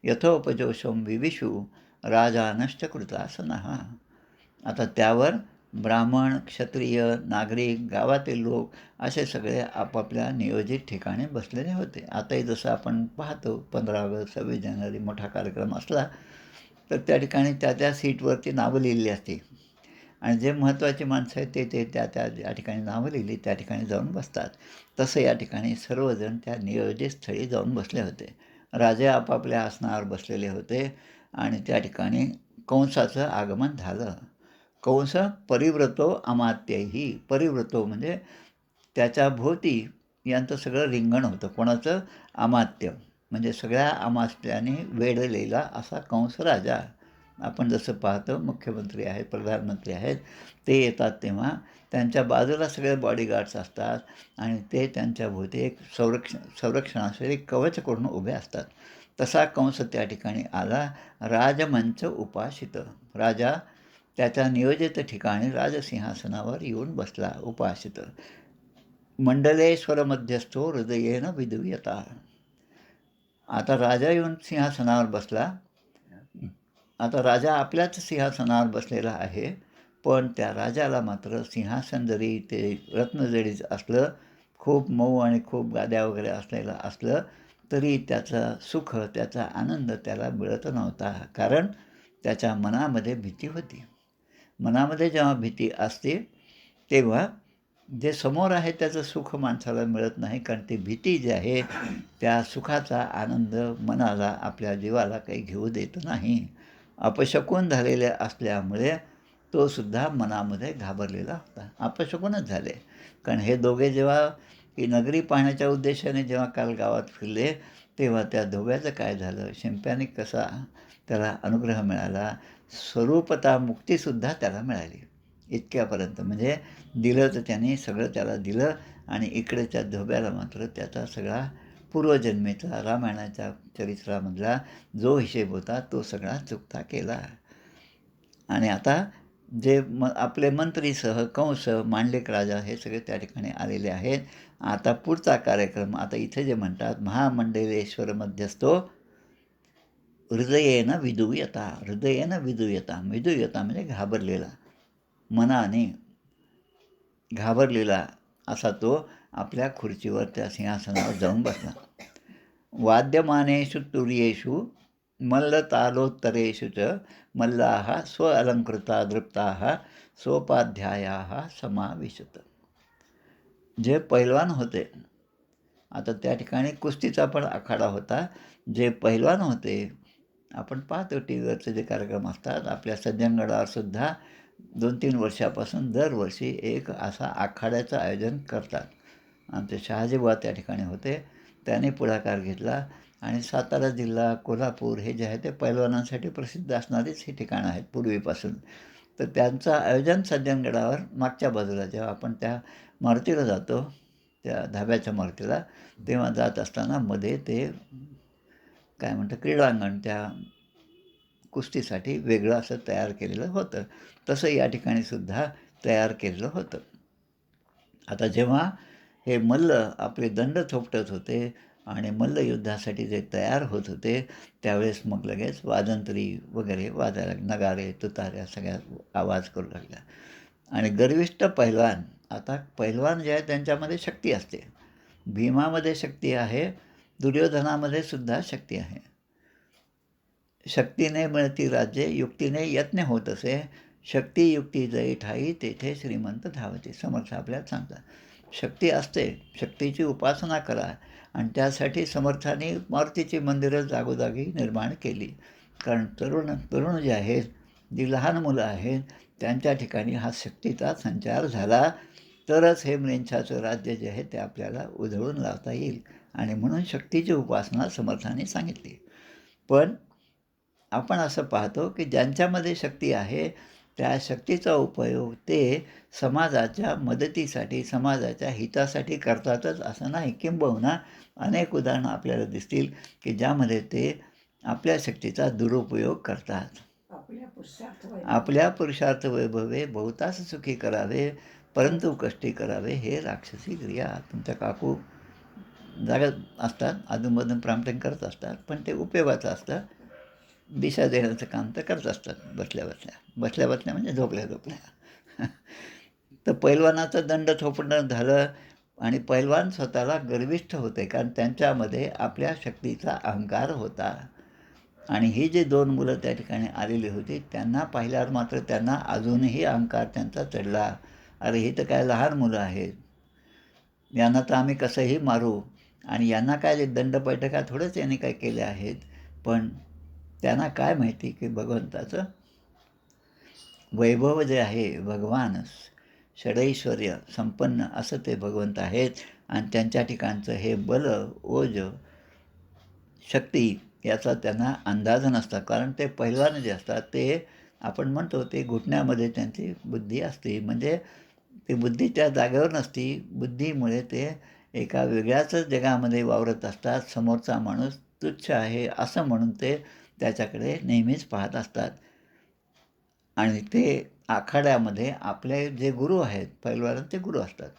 यथोपजोषं विविशु राजानश्च कृतासनः. आता त्यावर ब्राह्मण, क्षत्रिय, नागरिक, गावातील लोक असे सगळे आपापल्या नियोजित ठिकाणी बसलेले होते. आताही जसं आपण पाहतो 15 ऑगस्ट, 26 जानेवारी मोठा कार्यक्रम असला तर त्या ठिकाणी त्या सीटवरती नावं लिहिलेली असते आणि जे महत्त्वाची माणसं आहेत ते त्या ज्या ठिकाणी नावं लिहिली त्या ठिकाणी जाऊन बसतात. तसं या ठिकाणी सर्वजण त्या नियोजित स्थळी जाऊन बसले होते. राजे आपापल्या आसनावर बसलेले होते आणि त्या ठिकाणी कंसाचं आगमन झालं. कंस परिव्रतो अमात्यही. परिव्रतो म्हणजे त्याच्या भोवती यांचं सगळं रिंगण होतं. कोणाचं? अमात्य. म्हणजे सगळ्या अमात्याने वेढलेला असा कंस राजा. आपण जसं पाहतो मुख्यमंत्री आहेत, प्रधानमंत्री आहेत, ते येतात तेव्हा त्यांच्या बाजूला सगळे बॉडीगार्ड्स असतात आणि ते त्यांच्या भोवती एक संरक्षणासाठी कवच करून उभे असतात. तसा कंस त्या ठिकाणी आला. राजमंच उपाशित. राजा त्याच्या नियोजित ठिकाणी राजसिंहासनावर येऊन बसला उपाशित. मंडलेश्वर मध्यस्थो हृदयेन विदूयता. आता राजा येऊन सिंहासनावर बसला. आता राजा आपल्याच सिंहासनावर बसलेला आहे, पण त्या राजाला मात्र सिंहासन जरी ते रत्नजडीच असलं, खूप मऊ आणि खूप गाद्या वगैरे असलेलं असलं, तरी त्याचं सुख, त्याचा आनंद त्याला मिळत नव्हता. कारण त्याच्या मनामध्ये भीती होती. मनामध्ये जेव्हा भीती असते, तेव्हा जे समोर आहे त्याचं सुख माणसाला मिळत नाही. कारण ती भीती जी आहे, त्या सुखाचा आनंद मनाला, आपल्या जीवाला काही घेऊ देत नाही. अपशकुन झालेले असल्यामुळे तो सुद्धा मनामध्ये घाबरलेला होता. अपशकुनच झाले. कारण हे दोघे जेव्हा ही नगरी पाहण्याच्या उद्देशाने जेव्हा काल गावात फिरले, तेव्हा त्या धोब्याचं काय झालं, शिंप्याने कसा त्याला अनुग्रह मिळाला, स्वरूपता मुक्तीसुद्धा त्याला मिळाली. इतक्यापर्यंत म्हणजे दिलं तर त्याने सगळं त्याला दिलं आणि इकडेच्या धोब्याला मात्र त्याचा सगळा पूर्वजन्मेचा रामायणाच्या चरित्रामधला जो हिशेब होता तो सगळा चुकता केला. आणि आता जे आपले मंत्रीसह कंस, मांडलिक राजा हे सगळे त्या ठिकाणी आलेले आहेत. आता पुढचा कार्यक्रम, आता इथे जे म्हणतात महामंडलेश्वर मध्यस्थो हृदयेन विदूयता. हृदयेन विदूयता. विदूयता म्हणजे घाबरलेला, मनाने घाबरलेला असा तो आपल्या खुर्चीवर त्या सिंहासनावर जाऊन बसला. वाद्यमानेषु तुर्येषु मल्लतालोत्तरेषु च मल्लाः स्व अलंकृता दृप्ताः सोपाध्यायाः समाविशत. जे पैलवान होते, आता त्या ठिकाणी कुस्तीचा पण आखाडा होता. जे पैलवान होते, आपण पाहतो टी व्हीवरचे जे कार्यक्रम असतात, आपल्या सज्जनगडावरसुद्धा 2-3 वर्षापासून दरवर्षी एक असा आखाड्याचं आयोजन करतात. आमचे शहाजीबुवा त्या ठिकाणी होते. त्याने पुढाकार घेतला आणि सातारा जिल्हा, कोल्हापूर हे जे आहे ते पैलवानांसाठी प्रसिद्ध असणारीच ही ठिकाणं आहेत पूर्वीपासून. तर त्यांचं आयोजन सज्जनगडावर मागच्या बाजूला जेव्हा आपण त्या मारुतीला जातो, त्या धाब्याच्या मारुतीला, तेव्हा जात असताना मध्ये ते काय म्हणतं क्रीडांगण त्या कुस्तीसाठी वेगळं असं तयार केलेलं होतं. तसं या ठिकाणी सुद्धा तयार केलेलं होतं. आता जेव्हा हे मल्ल आपले दंड थोपटत होते आणि मल्लयुद्धासाठी जे तयार होत होते, त्यावेळेस मग लगेच वाजंत्री वगैरे वाजायला, नगारे, तुताऱ्या सगळ्या आवाज करू लागल्या. आणि गर्विष्ठ पैलवान, आता पैलवान जे आहे त्यांच्यामध्ये शक्ती असते. भीमामध्ये शक्ती आहे, दुर्योधनामध्ये सुद्धा शक्ती आहे. शक्तीने मिळती राज्ये, युक्तीने यत्न होत असे. शक्ती युक्ती जई ठाई, तेथे श्रीमंत धावते. समर्थ आपल्याला सांगतात. शक्ती असते, शक्तीची उपासना करा आणि त्यासाठी समर्थांनी मारुतीची मंदिरं जागोजागी निर्माण केली. कारण तरुण जे आहेत, जी लहान मुलं आहेत, त्यांच्या ठिकाणी हा शक्तीचा संचार झाला तरच हे म्लेच्छाचं राज्य जे आहे ते आपल्याला उधळून लावता येईल. आणि म्हणून शक्तीची उपासना समर्थाने सांगितली. पण आपण असं पाहतो की ज्यांच्यामध्ये शक्ती आहे त्या शक्तीचा उपयोग ते समाजाच्या मदतीसाठी, समाजाच्या हितासाठी करतातच असं नाही. किंबहुना अनेक उदाहरणं आपल्याला दिसतील की ज्यामध्ये ते आपल्या शक्तीचा दुरुपयोग करतात. आपल्या पुरुषार्थ वैभवे बहुतास सुखी करावे, परंतु कष्टी करावे हे राक्षसी क्रिया. तुमच्या काकू जागत असतात, अधूनमधून प्रामटिंग करत असतात, पण ते उपयोगाचं असतं. दिशा देण्याचं काम तर करत असतात बसल्या बसल्या म्हणजे झोपल्या. तर पैलवानाचं दंड थोपणं झालं आणि पैलवान स्वतःला गर्विष्ठ होते, कारण त्यांच्यामध्ये आपल्या शक्तीचा अहंकार होता. आणि ही जी 2 मुलं त्या ठिकाणी आलेली होती त्यांना पाहिल्यावर मात्र त्यांना अजूनही अहंकार त्यांचा चढला. अरे ही तर काय लहान मुलं आहेत, यांना तर आम्ही कसंही मारू आणि यांना काय दंडबैठका थोडंच यांनी काय केल्या आहेत. पण त्यांना काय माहिती की भगवंताचं वैभव जे आहे, भगवान षडैश्वर्य संपन्न असं ते भगवंत आहेत आणि त्यांच्या ठिकाणचं हे बल, ओज, शक्ती याचा त्यांना अंदाज नसता. कारण ते पहिलवान जे असतात ते आपण म्हणतो ते घुटण्यामध्ये त्यांची बुद्धी असते. म्हणजे ती बुद्धी त्या जागेवर नसती. बुद्धीमुळे ते एका वेगळ्याच जगामध्ये वावरत असतात. समोरचा माणूस तुच्छ आहे असं म्हणून ते त्याच्याकडे नेहमीच पाहत असतात. आणि ते आखाड्यामध्ये आपले जे गुरु आहेत, पैलवानांचे गुरु असतात,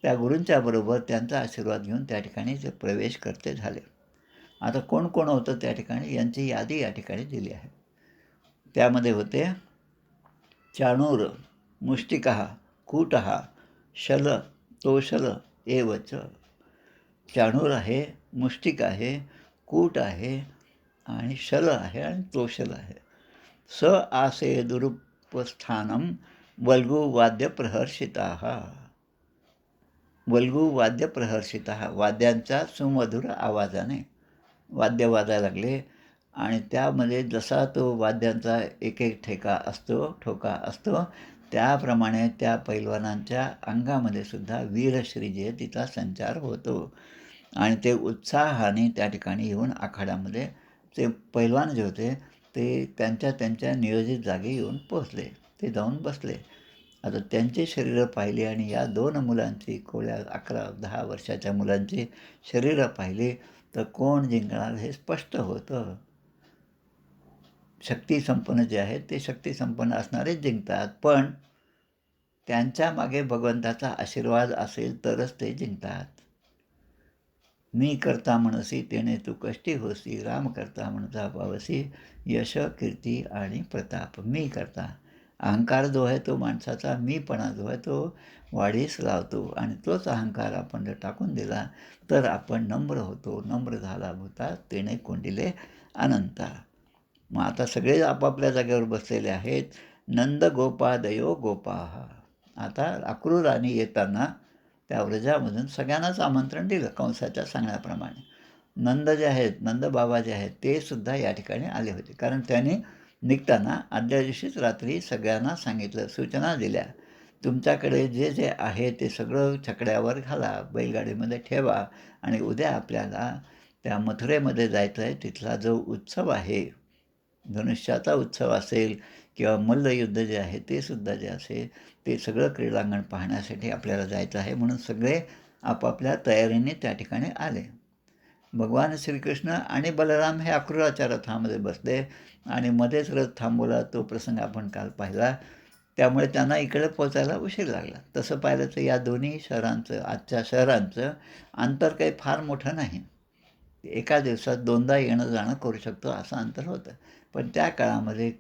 त्या गुरूंच्या बरोबर त्यांचा आशीर्वाद घेऊन त्या ठिकाणी ते प्रवेश करते झाले. आता कोण कोण होतं त्या ठिकाणी यांची यादी या ठिकाणी दिली आहे. त्यामध्ये होते चाणूर, मुष्टिकः, कूटः, शल, तोशल एवच. चाणूर आहे, मुष्टिक आहे, कूट आहे आणि शल आहे आणि तोशल आहे. स आसे दुरुपस्थानम वल्गुवाद्यप्रहर्षिताः. वल्गुवाद्यप्रहर्षिताः, वाद्यांच्या सुमधुर आवाजाने वाद्य वाजायला लागले आणि त्यामध्ये जसा तो वाद्यांचा एक एक ठोका असतो त्याप्रमाणे त्या पैलवानांच्या अंगामध्ये सुद्धा वीरश्री जे तिचा संचार होतो आणि ते उत्साहाने त्या ठिकाणी येऊन आखाड्यामध्ये ते पैलवान जे होते ते त्यांच्या नियोजित जागी येऊन पोहोचले. ते जाऊन बसले. आता त्यांची शरीरं पाहिली आणि या 2 मुलांची, कोवळ्या 11-10 वर्षाच्या मुलांची शरीरं पाहिली तर कोण जिंकणार हे स्पष्ट होतं. शक्तिसंपन्न जे आहेत ते शक्तिसंपन्न असणारेच जिंकतात. पण त्यांच्या मागे भगवंताचा आशीर्वाद असेल तरच ते जिंकतात. मी करता म्हणसी तेने तू कष्टी होसी, राम करता म्हणता पावसी, यश, कीर्ती आणि प्रताप. मी करता. अहंकार जो आहे तो माणसाचा मीपणा जो आहे तो वाढीस लावतो आणि तोच अहंकार आपण जर टाकून दिला तर आपण नम्र होतो. नम्र झाला भूता तेने कोंडिले अनंता. मग आता सगळे आपापल्या जागेवर बसलेले आहेत. नंद गोपादयो गोपाः. आता अक्रूराने येताना त्या व्रजामधून सगळ्यांनाच आमंत्रण दिलं कंसाच्या सांगण्याप्रमाणे. नंद जे आहेत, नंद बाबा जे आहेत ते सुद्धा या ठिकाणी आले होते. कारण त्यांनी निघताना आदल्या दिवशीच रात्री सगळ्यांना सांगितलं, सूचना दिल्या, तुमच्याकडे जे जे आहे ते सगळं छकड्यावर घाला, बैलगाडीमध्ये ठेवा आणि उद्या आपल्याला त्या मथुरेमध्ये जायचं आहे. तिथला जो उत्सव आहे, धनुष्याचा उत्सव असेल किंवा मल्लयुद्ध जे आहे ते सुद्धा जे असेल ते सगळं क्रीडांगण पाहण्यासाठी आपल्याला जायचं आहे. म्हणून सगळे आपापल्या तयारीने त्या ठिकाणी आले. भगवान श्रीकृष्ण आणि बलराम हे अक्रूराच्या रथामध्ये बसले आणि मध्येच रथ थांबवला. तो प्रसंग आपण काल पाहिला. त्यामुळे त्यांना इकडे पोचायला उशीर लागला. तसं पाहिलं तर या दोन्ही शहरांचं, आजच्या शहरांचं अंतर काही फार मोठं नाही. एका दिवसात 2दा येणं जाणं करू शकतो असं अंतर होतं. पण त्या काळामध्ये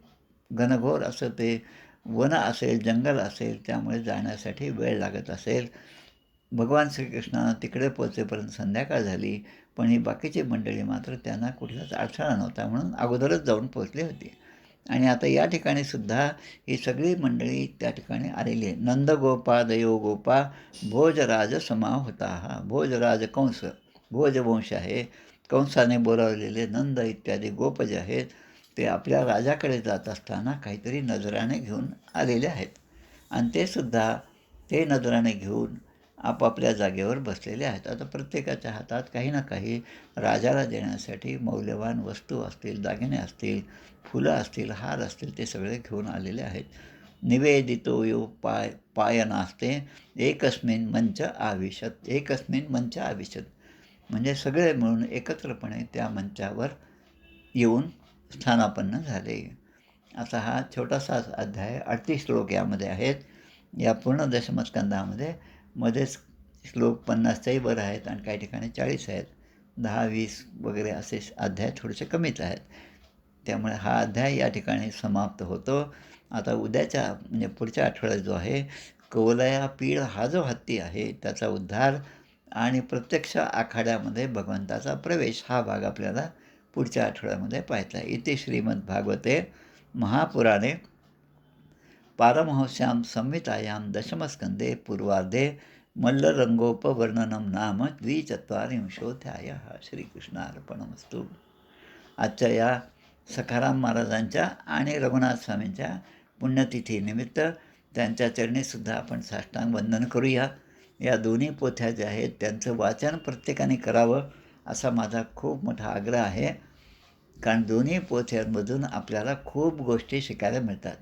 घनघोर असं ते वन असेल, जंगल असेल, त्यामुळे जाण्यासाठी वेळ लागत असेल. भगवान श्रीकृष्णानं तिकडे पोहोचेपर्यंत संध्याकाळ झाली. पण ही बाकीची मंडळी मात्र त्यांना कुठलाच अडथळा नव्हता म्हणून अगोदरच जाऊन पोहोचली होती. आणि आता या ठिकाणी सुद्धा ही सगळी मंडळी त्या ठिकाणी आलेली आहे. नंदगोपादयो गोपा भोजराज समाहुताः. भोजराज कंस, भोजवंश आहे. कंसाने बोलावलेले नंद इत्यादी गोप जे आहेत ते आपल्या राजाकडे जात असताना काहीतरी नजराणे घेऊन आलेले आहेत आणि ते सुद्धा ते नजराने घेऊन आपापल्या जागेवर बसलेले आहेत. आता प्रत्येकाच्या हातात काही ना काही राजाला देण्यासाठी मौल्यवान वस्तू असतील, दागिने असतील, फुलं असतील, हार असतील, ते सगळे घेऊन आलेले आहेत. निवेदितो यो पायनास्ते एकस्मिन् मंच आविशत, एकस्मिन् मंच आविशत. म्हणजे सगळे मिळून एकत्रपणे त्या मंचावर येऊन स्थानापन्न झाले. असा हा छोटासा अध्याय 38 श्लोक यामध्ये आहेत. या पूर्ण दशमस्कंदामध्ये मध्येच श्लोक 50च्याही वर आहेत आणि काही ठिकाणी 40 आहेत. 10-20 वगैरे असे अध्याय थोडेसे कमीच आहेत. त्यामुळे हा अध्याय या ठिकाणी समाप्त होतो. आता उद्याच्या म्हणजे पुढच्या आठवड्यात जो आहे, कवलया पीळ हा जो हत्ती आहे त्याचा उद्धार आणि प्रत्यक्ष आखाड्यामध्ये भगवंताचा प्रवेश, हा भाग आपल्याला पुढच्या आठवड्यामध्ये पाहायचा आहे. इति श्रीमद्भागवते महापुराणे पारमहंस्यां संहितायां दशमस्कंदे पूर्वार्धे मल्लरंगोपवर्णनं नाम 24विंशोऽध्यायः. श्रीकृष्णार्पणमस्तु. आजच्या या सखाराम महाराजांच्या आणि रघुनाथ स्वामींच्या पुण्यतिथीनिमित्त त्यांच्या चरणीसुद्धा आपण साष्टांग वंदन करूया. या दोन्ही पोथ्या ज्या आहेत त्यांचं वाचन प्रत्येकाने करावं असा माझा खूप मोठा आग्रह आहे. कारण दोन्ही पोथ्यांमधून आपल्याला खूप गोष्टी शिकायला मिळतात.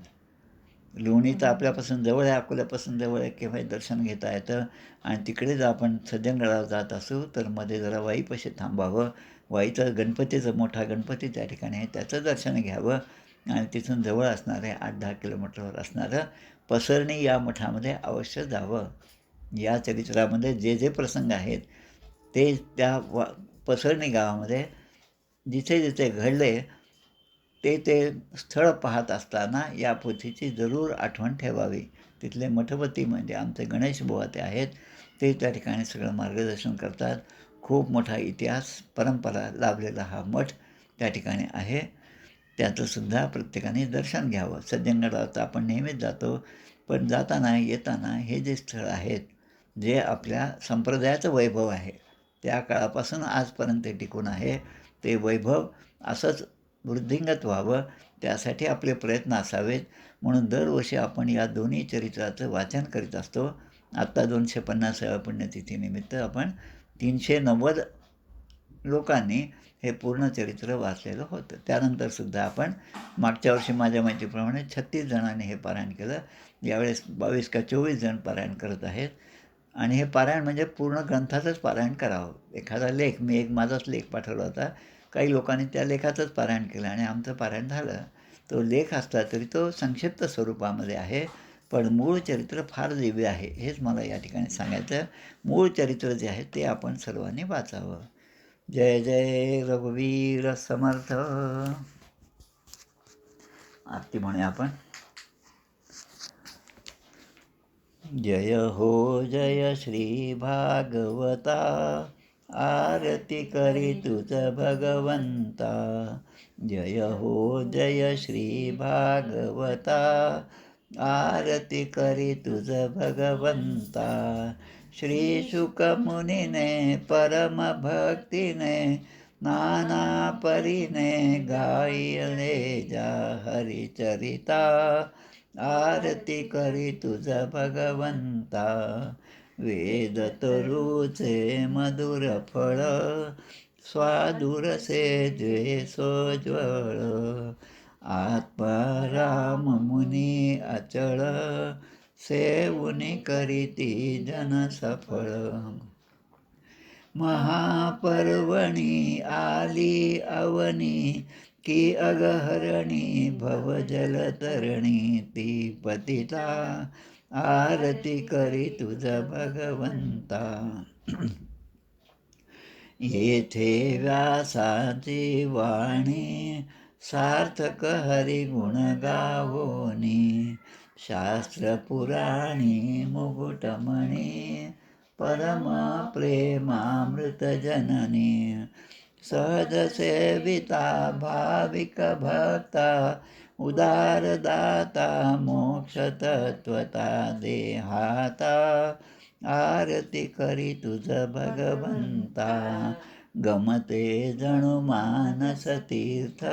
लोणी तर आपल्यापासून जवळ आहे, अकोल्यापासून जवळ आहे, केव्हाही दर्शन घेता येतं. आणि तिकडे जर आपण सज्जनगडावर जात असू तर मध्ये जरा वाईपाशी थांबावं. वाईचं गणपतीचं मोठा गणपती त्या ठिकाणी आहे, त्याचं दर्शन घ्यावं. आणि तिथून जवळ असणारे 8-10 किलोमीटरवर असणारं पसरणी या मठामध्ये अवश्य जावं. या चरित्रामध्ये जे जे प्रसंग आहेत ते त्या पसरणी गावामध्ये जिथे जिथे घडले ते स्थळ पाहत असताना या पोथीची जरूर आठवण ठेवावी. तिथले मठपती म्हणजे आमचे गणेश बुवा ते आहेत, ते त्या ठिकाणी सगळं मार्गदर्शन करतात. खूप मोठा इतिहास परंपरा लाभलेला हा मठ त्या ठिकाणी आहे. त्याचंसुद्धा प्रत्येकाने दर्शन घ्यावं. सज्जनगडावर तर आपण नेहमीच जातो, पण जाताना येताना हे जे स्थळ आहेत जे आपल्या संप्रदायाचं वैभव आहे, त्या काळापासून आजपर्यंत टिकून आहे, ते वैभव असंच वृद्धिंगत व्हावं त्यासाठी आपले प्रयत्न असावेत. म्हणून दरवर्षी आपण या दोन्ही चरित्राचं वाचन करीत असतो. आत्ता 250व्या पुण्यतिथीनिमित्त आपण 390 लोकांनी हे पूर्ण चरित्र वाचलेलं होतं. त्यानंतरसुद्धा आपण मागच्या वर्षी माझ्या माहितीप्रमाणे 36 जणांनी हे पारायण केलं. यावेळेस 22 का 24 जण पारायण करत आहेत. आणि हे पारायण म्हणजे पूर्ण ग्रंथाचंच पारायण करावं. एखादा लेख, मी माझाच लेख पाठवला होता, काही लोकांनी त्या लेखाचंच पारायण केलं आणि आमचं पारायण झालं. तो लेख असला तरी तो संक्षिप्त स्वरूपामध्ये आहे, पण मूळ चरित्र फार दिव्य आहे, हेच मला या ठिकाणी सांगायचं. मूळ चरित्र जे आहे ते आपण सर्वांनी वाचावं. जय जय रघुवीर समर्थ. आरती म्हणूया आपण. जय हो जय श्री भागवता, आरती करी तुझ भगवंता. जय हो जय श्री भागवता, आरती करी तुझ भगवंता. श्री शुक मुनीने परम भक्तीने, नाना परीने गायले जा हरिचरिता. आरती करी तुझ भगवंता. वेद तरुचे मधुर फळ, स्वादुरसे जे सोज्वळ. आत्माराम मुनी अचळ, सेवुनी करीती जन सफळ. महापर्वणी आली अवनी, की अगहरणी भवजलतरणी. ती पतिता आरती करी तुझ भगवंता. येथे व्यासाची वाणी, सार्थक हरिगुण गावोनी. शास्त्र पुराणी मुकुटमणी, परम प्रेमामृत जननी. सहज सेविता भाविक भक्ता, उदार दाता मोक्ष तत्वता देहाता. आरती करी तुझ भगवंता. गमते जणू मानस तीर्थ,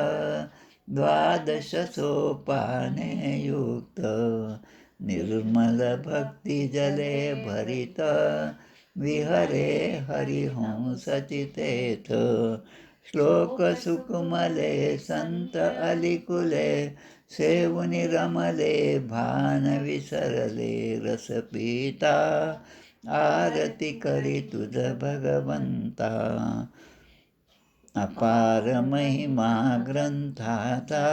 द्वादश सोपाने युक्त. निर्मल भक्ती जले भरित विहरे हरिहंस चितेथ श्लोक सुकुमले संत अलिकुले सेवुनि रमले भान विसरले रस पिता आरती करी तुझ भगवंता अपार महिमा ग्रंथाचा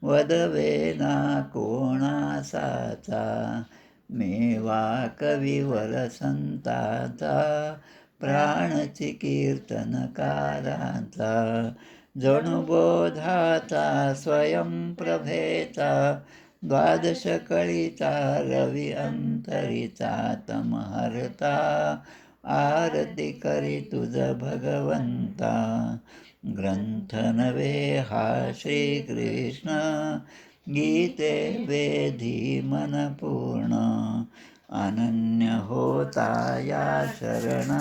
वदवे ना कोणासाचा मेवा कविवर संताचा प्राणची कीर्तनकाराचा जणू बोधाचा स्वयंप्रभेचा द्वादश कळीचा रवी अंतरीचा तमहर्ता आरती करी तुझ भगवंता ग्रंथ नवे हा श्रीकृष्ण गीते वेधी मन पूर्ण अनन्य होता या शरण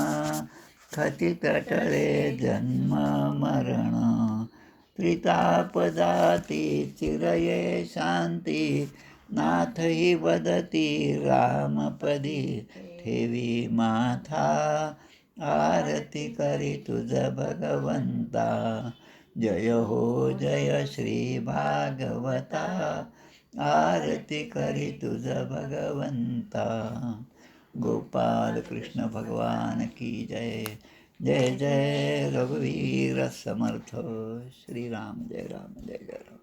खचित टळे जन्म मरण त्रितापदाती चिरये शांती नाथ ही वदती रामपदी ठेवी माथा आरती करी तुझ भगवंता जय हो जय श्री भागवता आरती करी तुझ भगवंता गोपाल कृष्ण भगवान की जय जय जय रघुवीर समर्थ श्रीराम जय राम जय जय राम.